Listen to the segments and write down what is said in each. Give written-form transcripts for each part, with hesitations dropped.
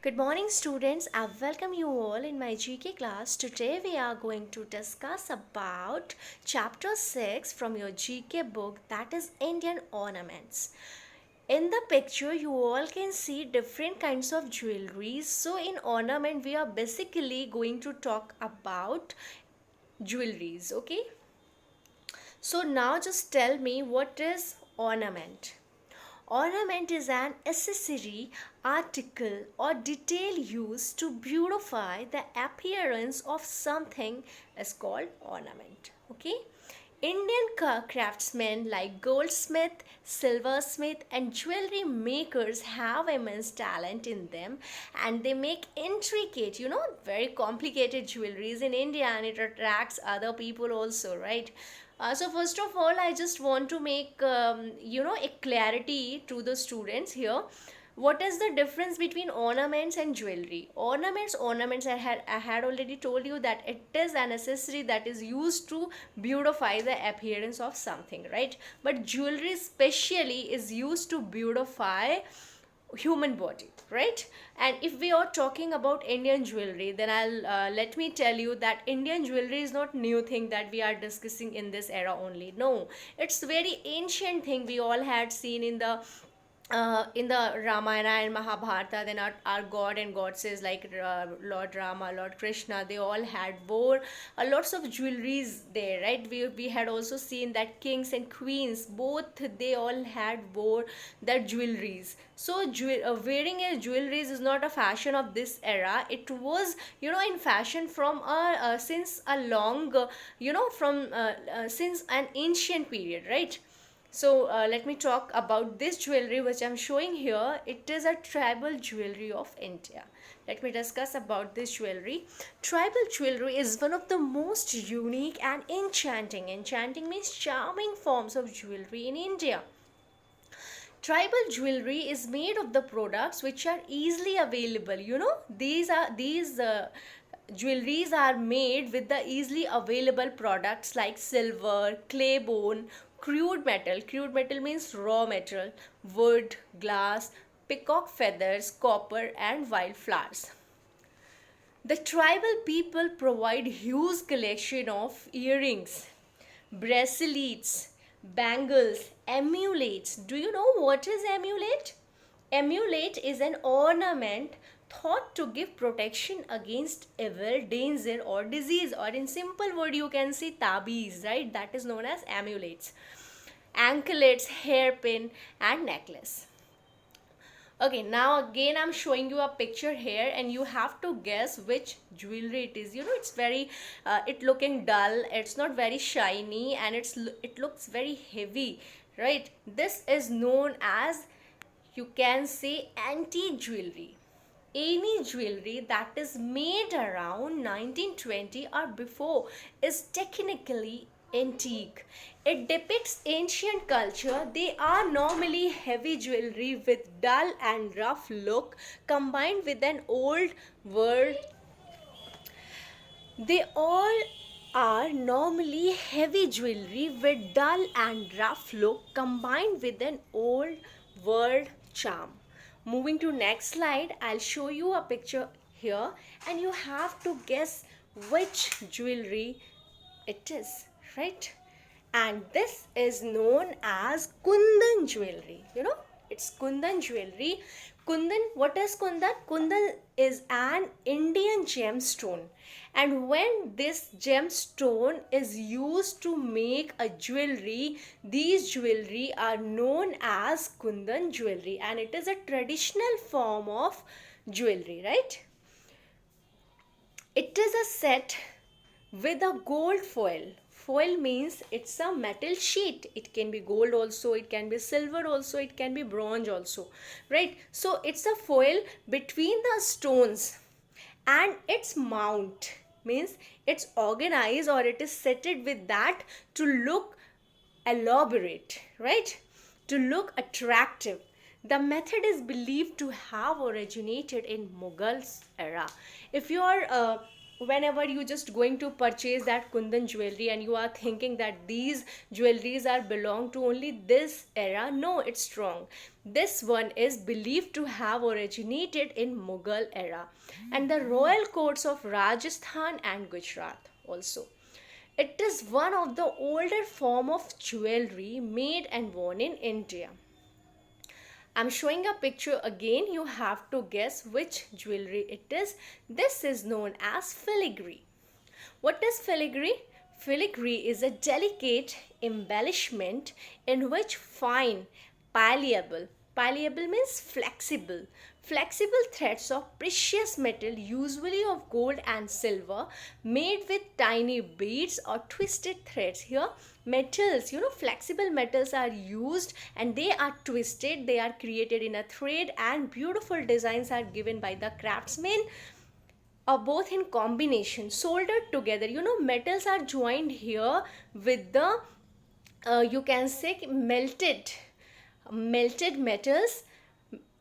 Good morning, students. I welcome you all in my GK class. Today we are going to discuss about chapter 6 from your GK book, that is Indian ornaments. In the picture you all can see different kinds of jewelries. So in ornament we are basically going to talk about jewelries, okay? So now just tell me, what is ornament? Ornament is an accessory, article, or detail used to beautify the appearance of something is called ornament. Okay? Indian craftsmen like goldsmith, silversmith, and jewelry makers have immense talent in them, and they make intricate, very complicated jewelries in India, and it attracts other people also, right? So first of all, I just want to make a clarity to the students here. What is the difference between ornaments and jewelry? Ornaments. I had already told you that it is an accessory that is used to beautify the appearance of something, right? But jewelry specially is used to beautify human body, right? And if we are talking about Indian jewelry, then I'll let me tell you that Indian jewelry is not new thing that we are discussing in this era only. No, it's very ancient thing we all had seen in the Ramayana and Mahabharata. Then our god and goddesses like Lord Rama, Lord Krishna, they all had wore lots of jewelries there, right? We had also seen that kings and queens, both they all had wore their jewelries. So wearing a jewelries is not a fashion of this era. It was, in fashion from since a long, from since an ancient period, right? So let me talk about this jewelry which I'm showing here. It is a tribal jewelry of India. Let me discuss about this jewelry. Tribal jewelry is one of the most unique and enchanting. Enchanting means charming forms of jewelry in India. Tribal jewelry is made of the products which are easily available. These jewelries are made with the easily available products like silver, clay bone, crude metal means raw metal, wood, glass, peacock feathers, copper, and wildflowers. The tribal people provide huge collection of earrings, bracelets, bangles, amulets. Do you know what is amulet? Amulet is an ornament thought to give protection against evil, danger, or disease. Or in simple word, you can say tabiz, right? That is known as amulets. Anklets, hairpin, and necklace. Okay, now again I'm showing you a picture here, and you have to guess which jewelry it is. It's very it looking dull, it's not very shiny, and it looks very heavy, right? This is known as, you can say, antique jewelry. Any jewelry that is made around 1920 or before is technically antique. It depicts ancient culture. They are normally heavy jewelry with dull and rough look combined with an old world. They all are normally heavy jewelry with dull and rough look combined with an old world charm. Moving to next slide, I'll show you a picture here, and you have to guess which jewelry it is, right? And this is known as Kundan jewelry. It's Kundan jewelry. Kundan, what is Kundan? Kundan is an Indian gemstone, and when this gemstone is used to make a jewelry, these jewelry are known as Kundan jewelry, and it is a traditional form of jewelry, right? It is a set with a gold foil. Foil means it's a metal sheet. It can be gold also, it can be silver also, it can be bronze also, right? So it's a foil between the stones, and its mount means it's organized, or it is setted with that to look elaborate, right? To look attractive. The method is believed to have originated in Mughals era. If you are whenever you just going to purchase that Kundan jewelry and you are thinking that these jewelries are belong to only this era, no, it's wrong. This one is believed to have originated in Mughal era and the royal courts of Rajasthan and Gujarat also. It is one of the older form of jewelry made and worn in India. I'm showing a picture again. You have to guess which jewelry it is. This is known as filigree. What is filigree? Filigree is a delicate embellishment in which fine, palleable means flexible threads of precious metal, usually of gold and silver, made with tiny beads or twisted threads. Here, metals, flexible metals are used and they are twisted, they are created in a thread, and beautiful designs are given by the craftsmen or both in combination, soldered together. Metals are joined here with the you can say melted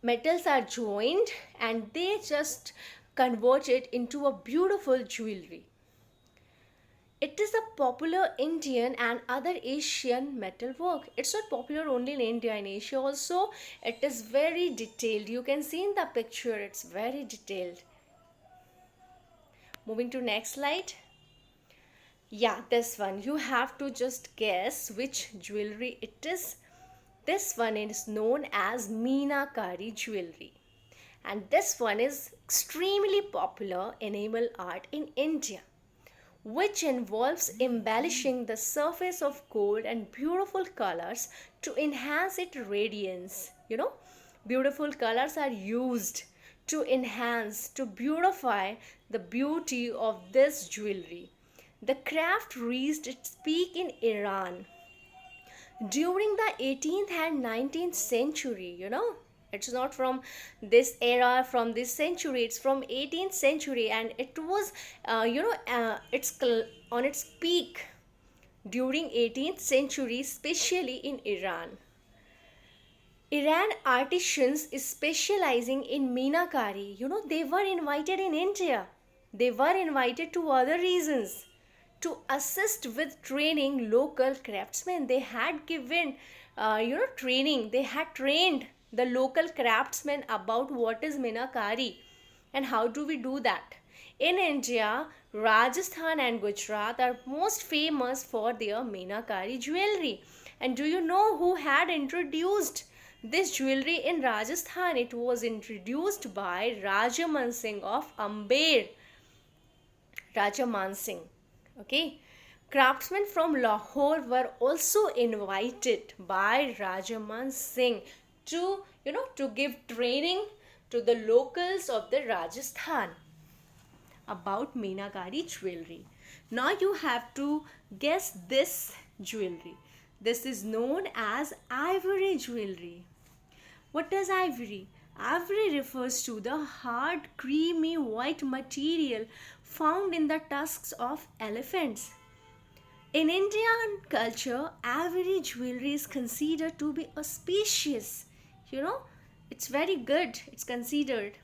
metals are joined and they just convert it into a beautiful jewelry. It is a popular Indian and other Asian metal work. It's not popular only in India, in Asia also. It is very detailed. You can see in the picture, it's very detailed. Moving to next slide. Yeah, this one. You have to just guess which jewelry it is. This one is known as Meenakari jewelry. And this one is extremely popular enamel art in India, which involves embellishing the surface of gold and beautiful colors to enhance its radiance. Beautiful colors are used to enhance, to beautify the beauty of this jewelry. The craft reached its peak in Iran during the 18th and 19th century. It's not from this era, from this century, it's from 18th century, and it was on its peak during 18th century, especially in Iran artisans is specializing in Meenakari. They were invited in India, they were invited to other regions to assist with training local craftsmen. They had given training, they had trained the local craftsmen about what is Meenakari and how do we do that. In India, Rajasthan and Gujarat are most famous for their Meenakari jewelry. And do you know who had introduced this jewelry in Rajasthan? It was introduced by Raja Mansingh of Amber. Raja Mansingh. Okay. Craftsmen from Lahore were also invited by Raja Mansingh to give training to the locals of the Rajasthan about Meenakari jewelry. Now you have to guess this jewelry. This is known as ivory jewelry. What is ivory? Ivory refers to the hard, creamy white material found in the tusks of elephants. In Indian culture, ivory jewelry is considered to be auspicious. It's very good, it's considered.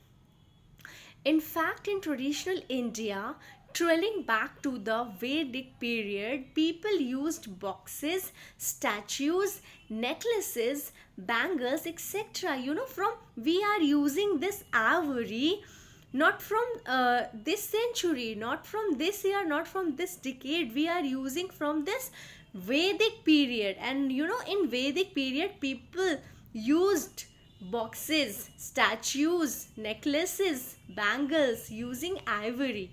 In fact, in traditional India, trailing back to the Vedic period, people used boxes, statues, necklaces, bangles, etc. We are using this ivory not from this century, not from this year, not from this decade. We are using from this Vedic period. And in Vedic period, people used boxes, statues, necklaces, bangles using ivory.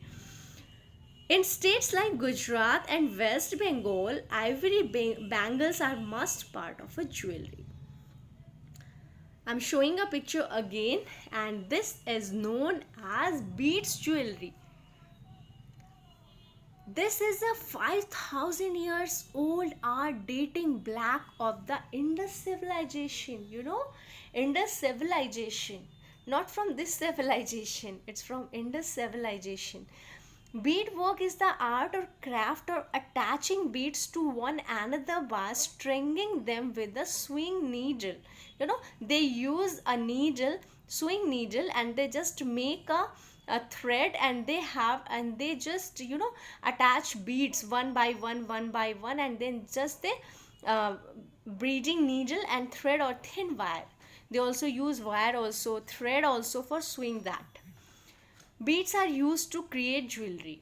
In states like Gujarat and West Bengal, ivory bangles are must part of a jewelry. I'm showing a picture again, and this is known as beads jewelry. This is a 5,000 years old art dating back of the Indus civilization. Indus civilization, not from this civilization, it's from Indus civilization. Beadwork is the art or craft of attaching beads to one another by stringing them with a swing needle. They use a needle sewing needle, and they just make a thread, and they just attach beads one by one, and then just they uh, braiding needle and thread or thin wire. They also use wire also, thread also for sewing that. Beads are used to create jewelry.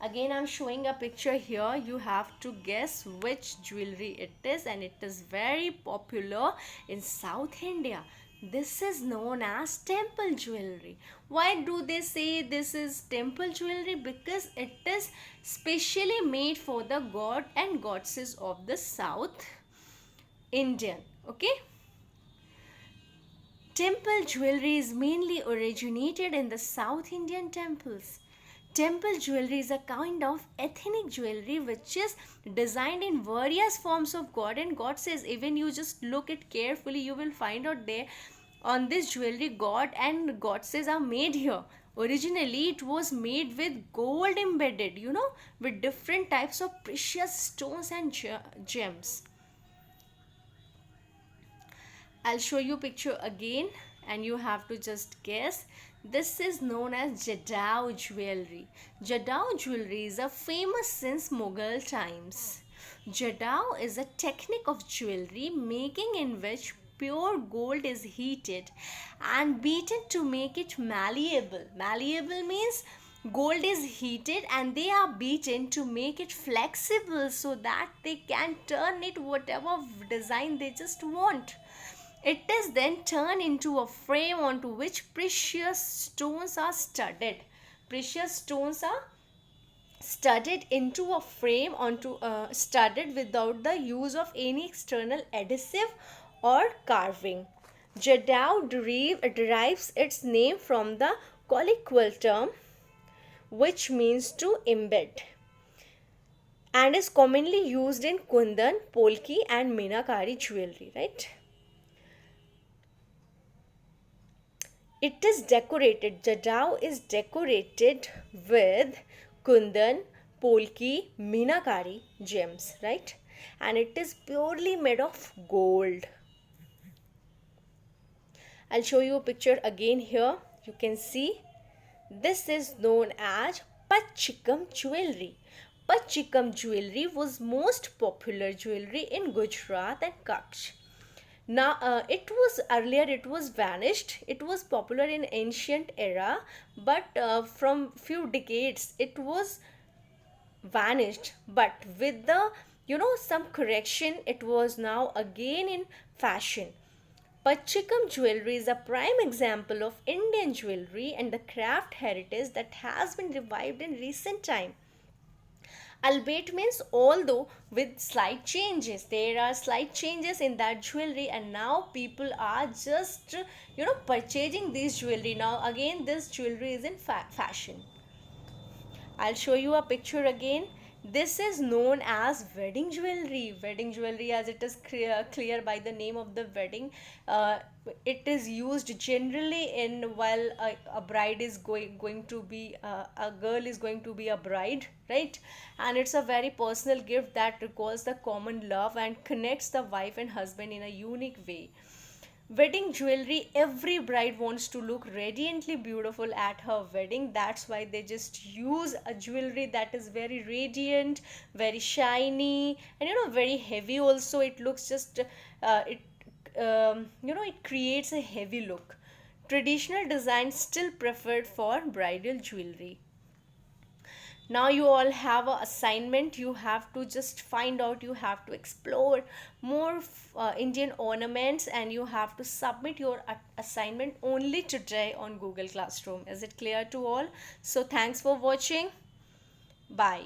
Again, I'm showing a picture here. You have to guess which jewelry it is, and it is very popular in South India. This is known as temple jewelry. Why do they say this is temple jewelry? Because it is specially made for the god and goddesses of the South Indian. Okay. Temple jewelry is mainly originated in the South Indian temples. Temple jewelry is a kind of ethnic jewelry which is designed in various forms of god and goddesses. Even you just look it carefully, you will find out there on this jewelry god and goddesses are made here. Originally, it was made with gold embedded, with different types of precious stones and gems. I'll show you picture again, and you have to just guess. This is known as Jadao jewelry. Jadao jewelry is a famous since Mughal times. Jadao is a technique of jewelry making in which pure gold is heated and beaten to make it malleable. Malleable means gold is heated and they are beaten to make it flexible so that they can turn it whatever design they just want. It is then turned into a frame onto which precious stones are studded. Precious stones are studded into a frame onto studded without the use of any external adhesive or carving. Jadao derives its name from the colloquial term which means to embed, and is commonly used in Kundan, Polki and Meenakari jewelry, right? It is decorated. Jadao is decorated with Kundan, Polki, Meenakari gems, right? And it is purely made of gold. I'll show you a picture again here. You can see this is known as Pachikam jewelry. Pachikam jewelry was most popular jewelry in Gujarat and Kutch. Now it was vanished. It was popular in ancient era, but from few decades it was vanished. But with the some correction, it was now again in fashion. Pachikam jewelry is a prime example of Indian jewelry and the craft heritage that has been revived in recent time. Albeit means although with slight changes, there are slight changes in that jewelry, and now people are just purchasing this jewelry. Now again this jewelry is in fashion. I'll show you a picture again. This is known as wedding jewelry. Wedding jewelry, as it is clear by the name of the wedding, it is used generally in while a bride is going to be a girl is going to be a bride, right? And it's a very personal gift that recalls the common love and connects the wife and husband in a unique way. Wedding jewelry, every bride wants to look radiantly beautiful at her wedding. That's why they just use a jewelry that is very radiant, very shiny, and very heavy also. It looks just it it creates a heavy look. Traditional design still preferred for bridal jewelry. Now you all have a assignment. You have to just find out, you have to explore more Indian ornaments, and you have to submit your assignment only today on Google Classroom. Is it clear to all? So thanks for watching. Bye.